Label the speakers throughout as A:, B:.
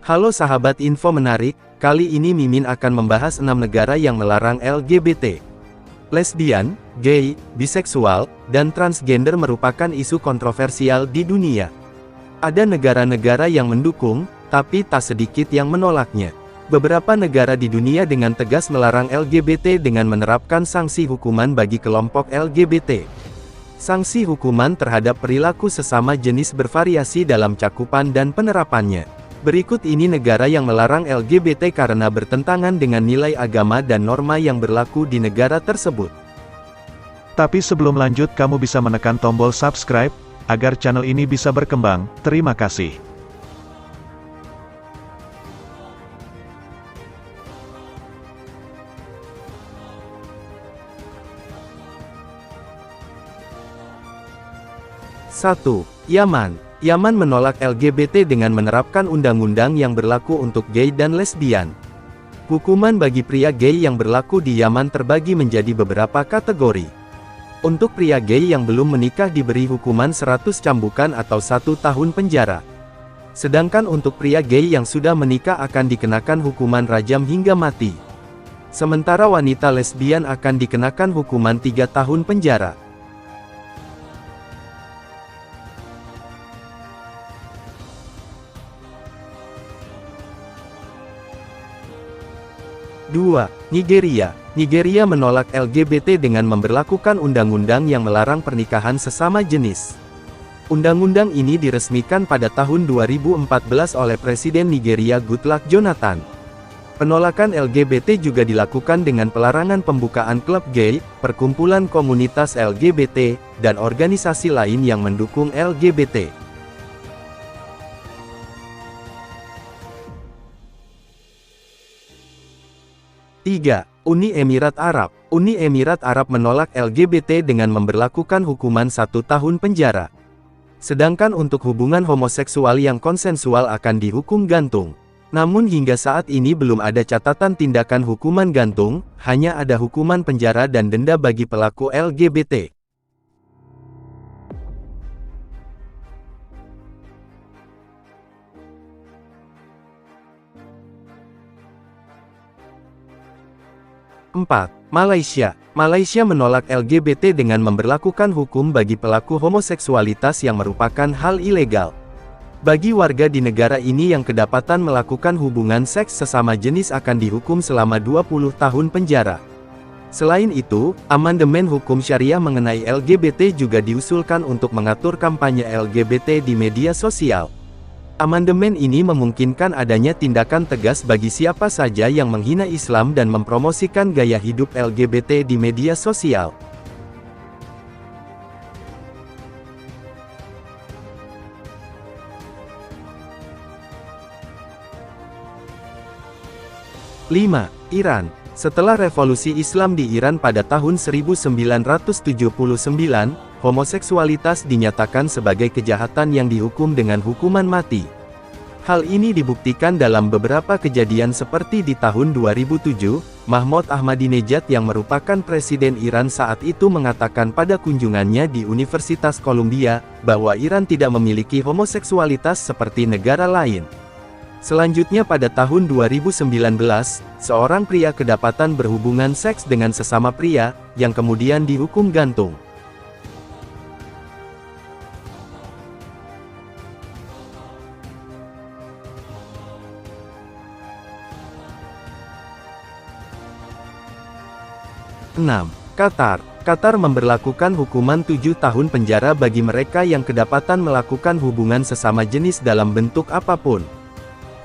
A: Halo sahabat info menarik, kali ini Mimin akan membahas 6 negara yang melarang LGBT. Lesbian, gay, biseksual, dan transgender merupakan isu kontroversial di dunia. Ada negara-negara yang mendukung, tapi tak sedikit yang menolaknya. Beberapa negara di dunia dengan tegas melarang LGBT dengan menerapkan sanksi hukuman bagi kelompok LGBT. Sanksi hukuman terhadap perilaku sesama jenis bervariasi dalam cakupan dan penerapannya. Berikut ini negara yang melarang LGBT karena bertentangan dengan nilai agama dan norma yang berlaku di negara tersebut.
B: Tapi sebelum lanjut, kamu bisa menekan tombol subscribe, agar channel ini bisa berkembang. Terima kasih.
A: Satu, Yaman. Yaman menolak LGBT dengan menerapkan undang-undang yang berlaku untuk gay dan lesbian. Hukuman bagi pria gay yang berlaku di Yaman terbagi menjadi beberapa kategori. Untuk pria gay yang belum menikah diberi hukuman 100 cambukan atau 1 tahun penjara. Sedangkan untuk pria gay yang sudah menikah akan dikenakan hukuman rajam hingga mati. Sementara wanita lesbian akan dikenakan hukuman 3 tahun penjara. Dua, Nigeria. Nigeria menolak LGBT dengan memberlakukan undang-undang yang melarang pernikahan sesama jenis. Undang-undang ini diresmikan pada tahun 2014 oleh Presiden Nigeria Goodluck Jonathan. Penolakan LGBT juga dilakukan dengan pelarangan pembukaan klub gay, perkumpulan komunitas LGBT, dan organisasi lain yang mendukung LGBT. 3. Uni Emirat Arab. Uni Emirat Arab menolak LGBT dengan memberlakukan hukuman 1 tahun penjara. Sedangkan untuk hubungan homoseksual yang konsensual akan dihukum gantung. Namun hingga saat ini belum ada catatan tindakan hukuman gantung, hanya ada hukuman penjara dan denda bagi pelaku LGBT. Empat, Malaysia. Malaysia menolak LGBT dengan memberlakukan hukum bagi pelaku homoseksualitas yang merupakan hal ilegal. Bagi warga di negara ini yang kedapatan melakukan hubungan seks sesama jenis akan dihukum selama 20 tahun penjara. Selain itu, amandemen hukum syariah mengenai LGBT juga diusulkan untuk mengatur kampanye LGBT di media sosial. Amandemen ini memungkinkan adanya tindakan tegas bagi siapa saja yang menghina Islam dan mempromosikan gaya hidup LGBT di media sosial. Lima, Iran. Setelah revolusi Islam di Iran pada tahun 1979, homoseksualitas dinyatakan sebagai kejahatan yang dihukum dengan hukuman mati. Hal ini dibuktikan dalam beberapa kejadian seperti di tahun 2007, Mahmoud Ahmadinejad yang merupakan presiden Iran saat itu mengatakan pada kunjungannya di Universitas Columbia, bahwa Iran tidak memiliki homoseksualitas seperti negara lain. Selanjutnya pada tahun 2019, seorang pria kedapatan berhubungan seks dengan sesama pria, yang kemudian dihukum gantung. Enam, Qatar. Qatar memberlakukan hukuman 7 tahun penjara bagi mereka yang kedapatan melakukan hubungan sesama jenis dalam bentuk apapun.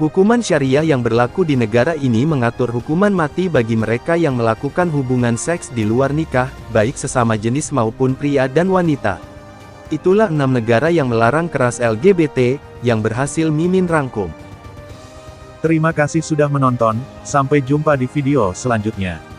A: Hukuman syariah yang berlaku di negara ini mengatur hukuman mati bagi mereka yang melakukan hubungan seks di luar nikah, baik sesama jenis maupun pria dan wanita. Itulah 6 negara yang melarang keras LGBT, yang berhasil Mimin rangkum.
B: Terima kasih sudah menonton, sampai jumpa di video selanjutnya.